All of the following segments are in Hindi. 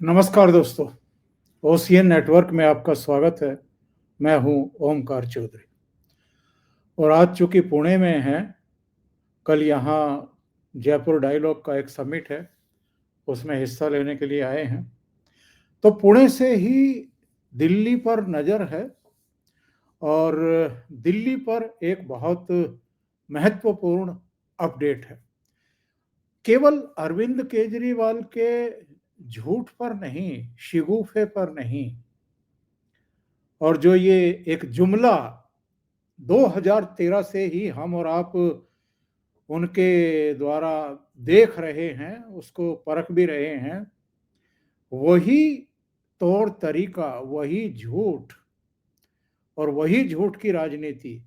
नमस्कार दोस्तों, ओशियन नेटवर्क में आपका स्वागत है। मैं हूं ओमकार चौधरी और आज चूंकि पुणे में हैं, कल यहाँ जयपुर डायलॉग का एक समिट है, उसमें हिस्सा लेने के लिए आए हैं। तो पुणे से ही दिल्ली पर नज़र है और दिल्ली पर एक बहुत महत्वपूर्ण अपडेट है। केवल अरविंद केजरीवाल के झूठ पर नहीं, शिगूफे पर नहीं, और जो ये एक जुमला 2013 से ही हम और आप उनके द्वारा देख रहे हैं, उसको परख भी रहे हैं, वही तौर तरीका, वही झूठ और वही झूठ की राजनीति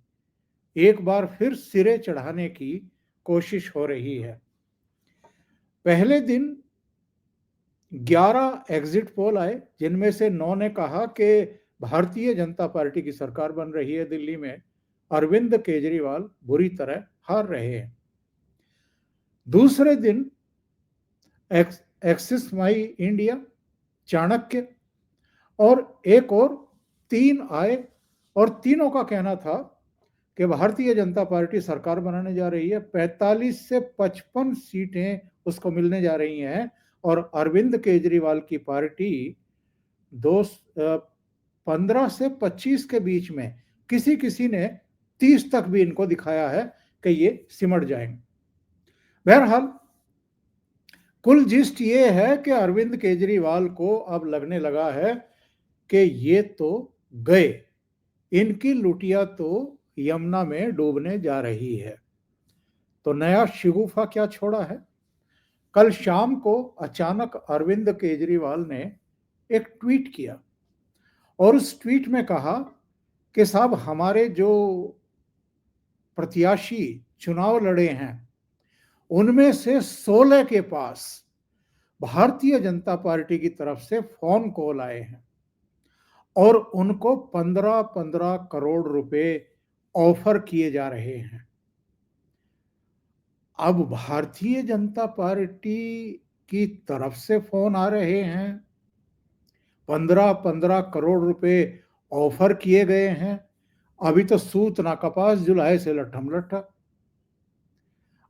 एक बार फिर सिरे चढ़ाने की कोशिश हो रही है। पहले दिन 11 एग्जिट पोल आए, जिनमें से 9 ने कहा कि भारतीय जनता पार्टी की सरकार बन रही है दिल्ली में, अरविंद केजरीवाल बुरी तरह हार रहे हैं। दूसरे दिन एक्सिस माई इंडिया, चाणक्य और एक और 3 आए और तीनों का कहना था कि भारतीय जनता पार्टी सरकार बनाने जा रही है, 45 से 55 सीटें उसको मिलने जा रही हैं और अरविंद केजरीवाल की पार्टी 15 से 25 के बीच में, किसी किसी ने 30 तक भी इनको दिखाया है कि ये सिमट जाएंगे। बहरहाल कुल जिस्ट ये है कि अरविंद केजरीवाल को अब लगने लगा है कि ये तो गए, इनकी लुटिया तो यमुना में डूबने जा रही है। तो नया शिगुफा क्या छोड़ा है? कल शाम को अचानक अरविंद केजरीवाल ने एक ट्वीट किया और उस ट्वीट में कहा कि साहब, हमारे जो प्रत्याशी चुनाव लड़े हैं उनमें से 16 के पास भारतीय जनता पार्टी की तरफ से फोन कॉल आए हैं और उनको 15-15 करोड़ रुपए ऑफर किए जा रहे हैं। अब भारतीय जनता पार्टी की तरफ से फोन आ रहे हैं, 15-15 करोड़ रुपए ऑफर किए गए हैं। अभी तो सूत ना कपास, जुलाहे से लट्ठम लट्ठा।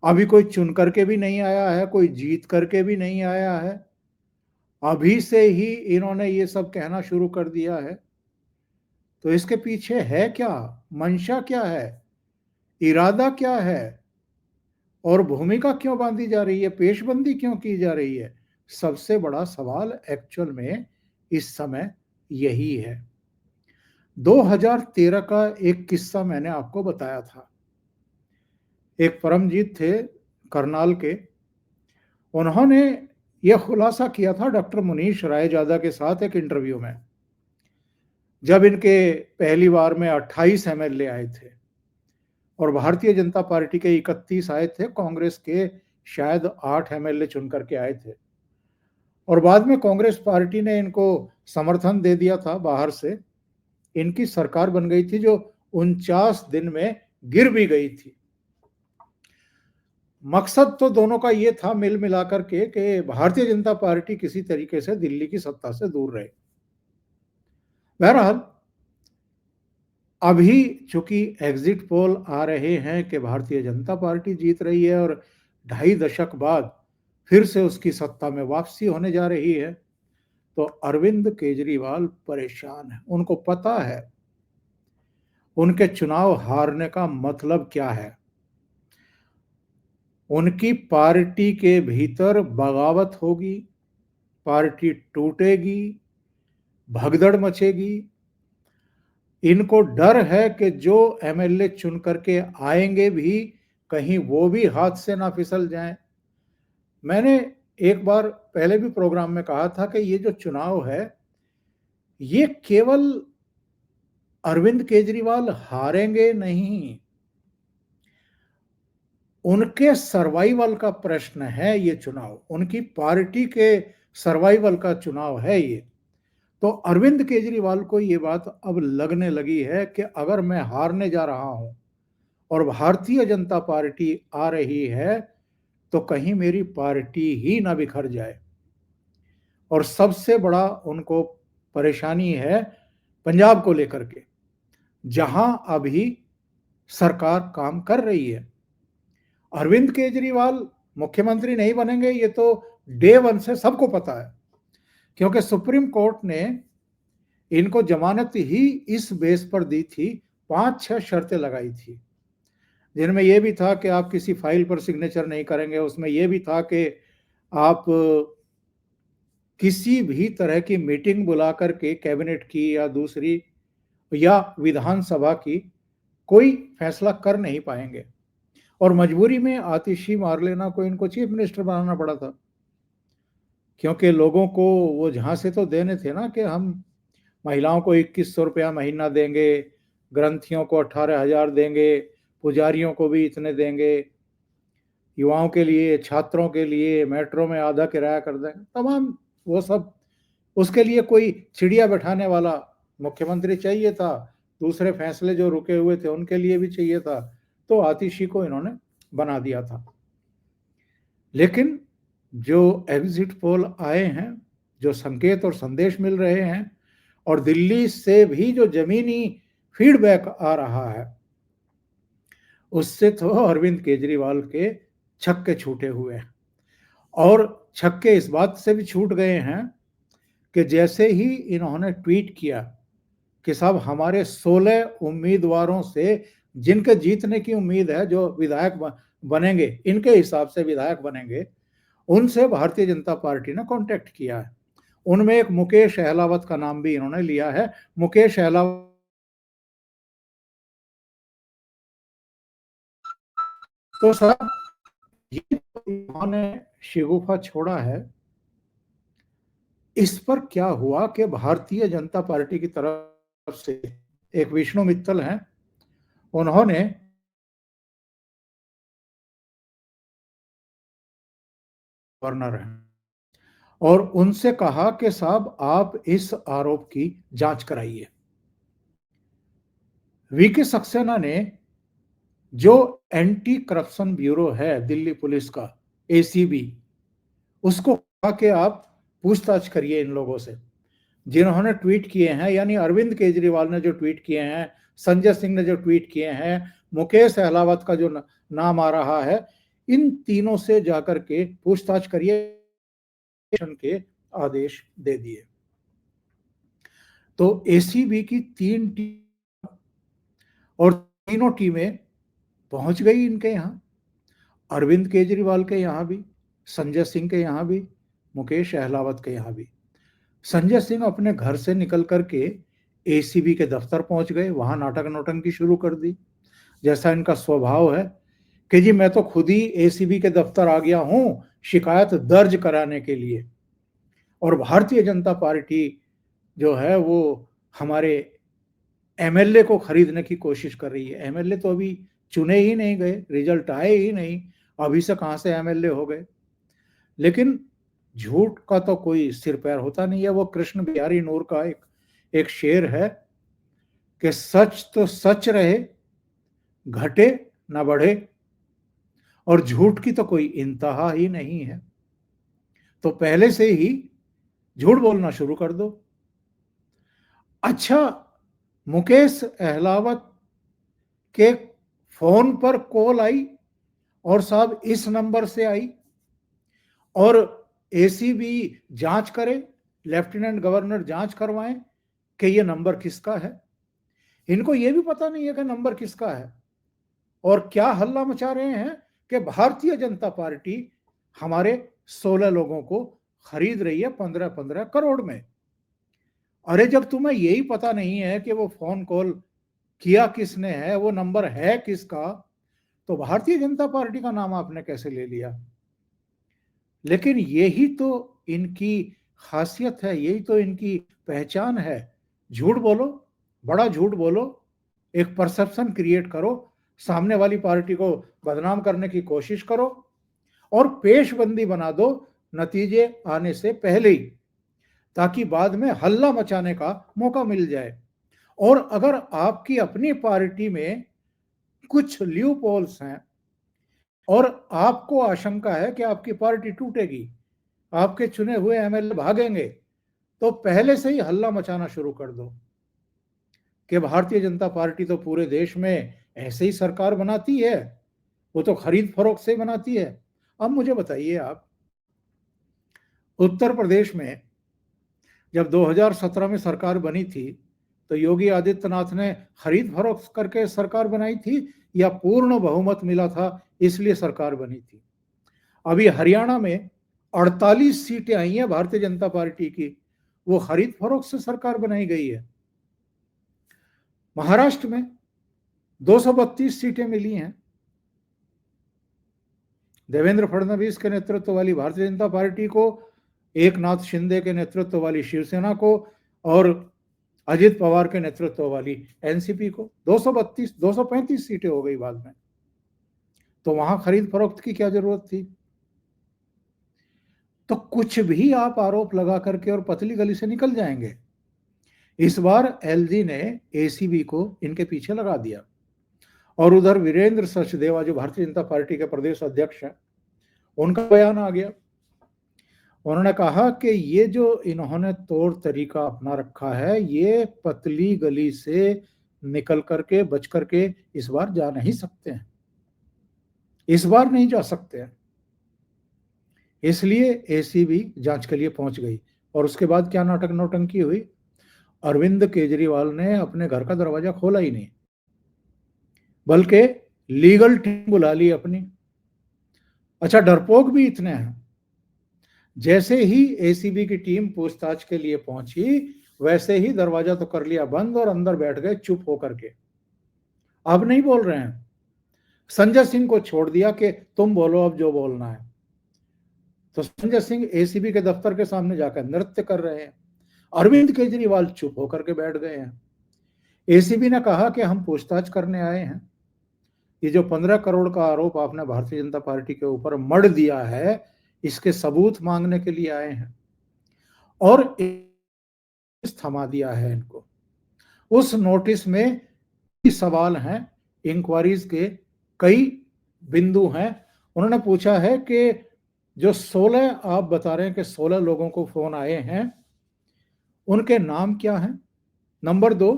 अभी कोई चुन करके भी नहीं आया है, कोई जीत करके भी नहीं आया है, अभी से ही इन्होंने ये सब कहना शुरू कर दिया है। तो इसके पीछे है क्या? मंशा क्या है? इरादा क्या है? और भूमिका क्यों बांधी जा रही है? पेशबंदी क्यों की जा रही है? सबसे बड़ा सवाल एक्चुअल में इस समय यही है। 2013 का एक किस्सा मैंने आपको बताया था। एक परमजीत थे करनाल के, उन्होंने यह खुलासा किया था डॉक्टर मुनीश रायजादा के साथ एक इंटरव्यू में, जब इनके पहली बार में 28 एमएलए आए थे और भारतीय जनता पार्टी के 31 आए थे, कांग्रेस के शायद 8 एमएलए चुन करके आए थे और बाद में कांग्रेस पार्टी ने इनको समर्थन दे दिया था बाहर से। इनकी सरकार बन गई थी जो 49 दिन में गिर भी गई थी। मकसद तो दोनों का ये था मिल मिलाकर के कि भारतीय जनता पार्टी किसी तरीके से दिल्ली की सत्ता से दूर रहे। बहरहाल अभी चूंकि एग्जिट पोल आ रहे हैं कि भारतीय जनता पार्टी जीत रही है और 2.5 दशक बाद फिर से उसकी सत्ता में वापसी होने जा रही है, तो अरविंद केजरीवाल परेशान है। उनको पता है उनके चुनाव हारने का मतलब क्या है। उनकी पार्टी के भीतर बगावत होगी, पार्टी टूटेगी, भगदड़ मचेगी। इनको डर है कि जो एमएलए चुन करके आएंगे भी, कहीं वो भी हाथ से ना फिसल जाएं। मैंने एक बार पहले भी प्रोग्राम में कहा था कि ये जो चुनाव है, ये केवल अरविंद केजरीवाल हारेंगे नहीं, उनके सर्वाइवल का प्रश्न है ये चुनाव, उनकी पार्टी के सर्वाइवल का चुनाव है ये। तो अरविंद केजरीवाल को ये बात अब लगने लगी है कि अगर मैं हारने जा रहा हूं और भारतीय जनता पार्टी आ रही है, तो कहीं मेरी पार्टी ही ना बिखर जाए। और सबसे बड़ा उनको परेशानी है पंजाब को लेकर के, जहां अभी सरकार काम कर रही है। अरविंद केजरीवाल मुख्यमंत्री नहीं बनेंगे, ये तो डे वन से सबको पता है, क्योंकि सुप्रीम कोर्ट ने इनको जमानत ही इस बेस पर दी थी, 5-6 शर्तें लगाई थी, जिनमें यह भी था कि आप किसी फाइल पर सिग्नेचर नहीं करेंगे, उसमें यह भी था कि आप किसी भी तरह की मीटिंग बुला करके कैबिनेट की या दूसरी या विधानसभा की कोई फैसला कर नहीं पाएंगे, और मजबूरी में आतिशी मार्लेना को इनको चीफ मिनिस्टर बनाना पड़ा था, क्योंकि लोगों को वो झांसे तो देने थे ना कि हम महिलाओं को 2100 रुपया महीना देंगे, ग्रंथियों को 18,000 देंगे, पुजारियों को भी इतने देंगे, युवाओं के लिए, छात्रों के लिए मेट्रो में आधा किराया कर देंगे, तमाम वो सब। उसके लिए कोई चिड़िया बैठाने वाला मुख्यमंत्री चाहिए था, दूसरे फैसले जो रुके हुए थे उनके लिए भी चाहिए था, तो आतिशी को इन्होंने बना दिया था। लेकिन जो एग्जिट पोल आए हैं, जो संकेत और संदेश मिल रहे हैं, और दिल्ली से भी जो जमीनी फीडबैक आ रहा है, उससे तो अरविंद केजरीवाल के छक्के छूटे हुए हैं। और छक्के इस बात से भी छूट गए हैं कि जैसे ही इन्होंने ट्वीट किया कि साहब हमारे 16 उम्मीदवारों से जिनके जीतने की उम्मीद है, जो विधायक बनेंगे, इनके हिसाब से विधायक बनेंगे, उनसे भारतीय जनता पार्टी ने कांटेक्ट किया है। उनमें एक मुकेश अहलावत का नाम भी इन्होंने लिया है। मुकेश अहलावत तो साहब ये इन्होंने शिगुफा छोड़ा है, इस पर क्या हुआ कि भारतीय जनता पार्टी की तरफ से एक विष्णु मित्तल हैं, उन्होंने गवर्नर हैं और उनसे कहा कि साहब आप इस आरोप की जांच कराइए। वीके सक्सेना ने, जो एंटी करप्शन ब्यूरो है दिल्ली पुलिस का, एसीबी, उसको कहा कि आप पूछताछ करिए इन लोगों से जिन्होंने ट्वीट किए हैं, यानी अरविंद केजरीवाल ने जो ट्वीट किए हैं, संजय सिंह ने जो ट्वीट किए हैं, मुकेश अहलावत का जो नाम आ रहा है, इन तीनों से जाकर के पूछताछ करिए के आदेश दे दिए। तो एसीबी की 3 टीम और तीनों टीमें पहुंच गई इनके यहां, अरविंद केजरीवाल के यहां भी, संजय सिंह के यहां भी, मुकेश अहलावत के यहां भी। संजय सिंह अपने घर से निकल करके एसीबी के दफ्तर पहुंच गए, वहां नाटक नौटंकी शुरू कर दी, जैसा इनका स्वभाव है कि जी मैं तो खुद ही एसीबी के दफ्तर आ गया हूं शिकायत दर्ज कराने के लिए, और भारतीय जनता पार्टी जो है वो हमारे एमएलए को खरीदने की कोशिश कर रही है। एमएलए तो अभी चुने ही नहीं गए, रिजल्ट आए ही नहीं, अभी से कहां से एमएलए हो गए। लेकिन झूठ का तो कोई सिर पैर होता नहीं है। वो कृष्ण बिहारी नूर का एक शेर है कि सच तो सच रहे, घटे ना बढ़े, और झूठ की तो कोई इंतहा ही नहीं है। तो पहले से ही झूठ बोलना शुरू कर दो। अच्छा, मुकेश अहलावत के फोन पर कॉल आई और साहब इस नंबर से आई, और एसीबी जांच करे, लेफ्टिनेंट गवर्नर जांच करवाएं कि ये नंबर किसका है। इनको ये भी पता नहीं है कि नंबर किसका है, और क्या हल्ला मचा रहे हैं कि भारतीय जनता पार्टी हमारे 16 लोगों को खरीद रही है 15-15 करोड़ में। अरे जब तुम्हें यही पता नहीं है कि वो फोन कॉल किया किसने है, वो नंबर है किसका, तो भारतीय जनता पार्टी का नाम आपने कैसे ले लिया। लेकिन यही तो इनकी खासियत है, यही तो इनकी पहचान है। झूठ बोलो, बड़ा झूठ बोलो, एक परसेप्शन क्रिएट करो, सामने वाली पार्टी को बदनाम करने की कोशिश करो, और पेशबंदी बना दो नतीजे आने से पहले ही, ताकि बाद में हल्ला मचाने का मौका मिल जाए। और अगर आपकी अपनी पार्टी में कुछ ल्यूपहोल्स हैं और आपको आशंका है कि आपकी पार्टी टूटेगी, आपके चुने हुए एमएलए भागेंगे तो पहले से ही हल्ला मचाना शुरू कर दो कि भारतीय जनता पार्टी तो पूरे देश में ऐसे ही सरकार बनाती है, वो तो खरीद फरोख्त से बनाती है। अब मुझे बताइए आप, उत्तर प्रदेश में जब 2017 में सरकार बनी थी तो योगी आदित्यनाथ ने खरीद फरोख्त करके सरकार बनाई थी या पूर्ण बहुमत मिला था इसलिए सरकार बनी थी? अभी हरियाणा में 48 सीटें आई हैं भारतीय जनता पार्टी की, वो खरीद फरोख्त से सरकार बनाई गई है। महाराष्ट्र में 232 सीटें मिली हैं। देवेंद्र फडणवीस के नेतृत्व वाली भारतीय जनता पार्टी को, एकनाथ शिंदे के नेतृत्व वाली शिवसेना को और अजित पवार के नेतृत्व वाली एनसीपी को 235 सीटें हो गई बाद में। तो वहां खरीद फरोख्त की क्या जरूरत थी? तो कुछ भी आप आरोप लगा करके और पतली गली से निकल जाएंगे। इस बार एलजी ने एसीबी को इनके पीछे लगा दिया और उधर वीरेंद्र सचदेवा जो भारतीय जनता पार्टी के प्रदेश अध्यक्ष हैं, उनका बयान आ गया। उन्होंने कहा कि ये जो इन्होंने तौर तरीका अपना रखा है, ये पतली गली से निकल करके बच करके इस बार जा नहीं सकते हैं, इस बार नहीं जा सकते हैं। इसलिए एसीबी जांच के लिए पहुंच गई और उसके बाद क्या नाटक नौटंकी हुई, अरविंद केजरीवाल ने अपने घर का दरवाजा खोला ही नहीं, बल्कि लीगल टीम बुला ली अपनी। अच्छा, डरपोक भी इतने हैं, जैसे ही एसीबी की टीम पूछताछ के लिए पहुंची वैसे ही दरवाजा तो कर लिया बंद और अंदर बैठ गए चुप होकर के। अब नहीं बोल रहे हैं। संजय सिंह को छोड़ दिया कि तुम बोलो अब जो बोलना है। तो संजय सिंह एसीबी के दफ्तर के सामने जाकर नृत्य कर रहे हैं, अरविंद केजरीवाल चुप होकर के बैठ गए हैं। एसीबी ने कहा कि हम पूछताछ करने आए हैं, ये जो 15 करोड़ का आरोप आपने भारतीय जनता पार्टी के ऊपर मढ़ दिया है, इसके सबूत मांगने के लिए आए हैं। और थमा दिया है इनको। उस नोटिस में सवाल हैं, इंक्वायरीज के कई बिंदु हैं। उन्होंने पूछा है कि जो 16 आप बता रहे हैं कि 16 लोगों को फोन आए हैं, उनके नाम क्या हैं? नंबर 2,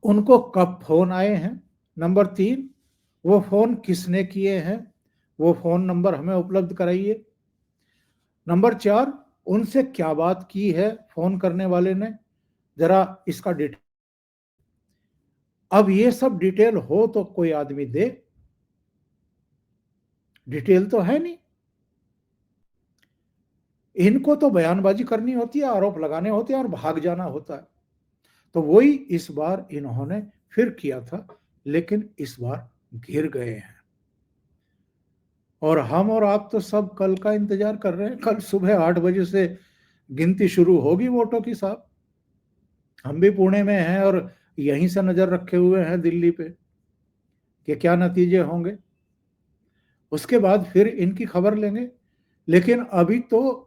उनको कब फोन आए हैं? नंबर 3, वो फोन किसने किए हैं? वो फोन नंबर हमें उपलब्ध कराइए। नंबर 4, उनसे क्या बात की है फोन करने वाले ने, जरा इसका डिटेल। अब ये सब डिटेल हो तो कोई आदमी दे, डिटेल तो है नहीं। इनको तो बयानबाजी करनी होती है, आरोप लगाने होते हैं और भाग जाना होता है। तो वही इस बार इन्होंने फिर किया था, लेकिन इस बार घिर गए हैं। और हम और आप तो सब कल का इंतजार कर रहे हैं। कल सुबह 8 बजे से गिनती शुरू होगी वोटों की साहब। हम भी पुणे में हैं और यहीं से नजर रखे हुए हैं दिल्ली पे कि क्या नतीजे होंगे। उसके बाद फिर इनकी खबर लेंगे। लेकिन अभी तो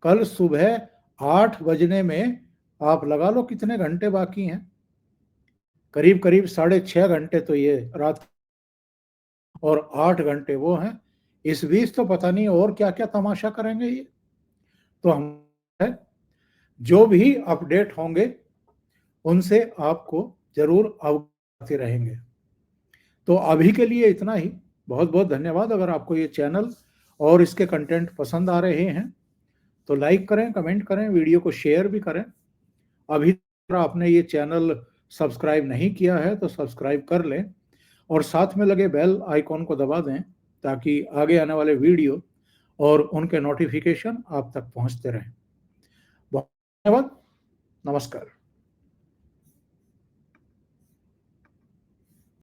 कल सुबह 8 बजने में आप लगा लो कितने घंटे बाकी हैं, करीब करीब 6.5 घंटे तो ये रात और 8 घंटे वो हैं। इस बीच तो पता नहीं और क्या क्या तमाशा करेंगे ये। तो हम जो भी अपडेट होंगे उनसे आपको जरूर अवगत रहेंगे। तो अभी के लिए इतना ही। बहुत बहुत धन्यवाद। अगर आपको ये चैनल और इसके कंटेंट पसंद आ रहे हैं तो लाइक करें, कमेंट करें, वीडियो को शेयर भी करें। अभी तक आपने ये चैनल सब्सक्राइब नहीं किया है तो सब्सक्राइब कर लें और साथ में लगे बेल आइकॉन को दबा दें ताकि आगे आने वाले वीडियो और उनके नोटिफिकेशन आप तक पहुंचते रहें। बहुत धन्यवाद। नमस्कार।